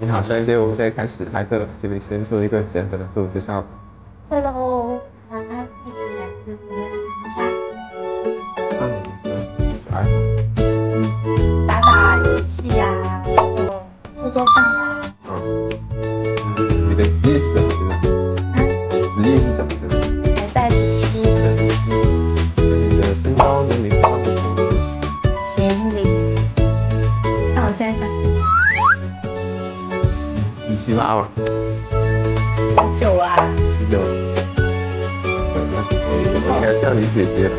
你好，所以我们现在开始拍摄，请你先做一个简单的自我介绍。Hello，我打打游戏啊，做饭啊。你的职业是什么？职业是什么？还在读书。你的身高、年龄、高度？年龄？那我现在17、18。19啊。19。我应该叫你姐姐了。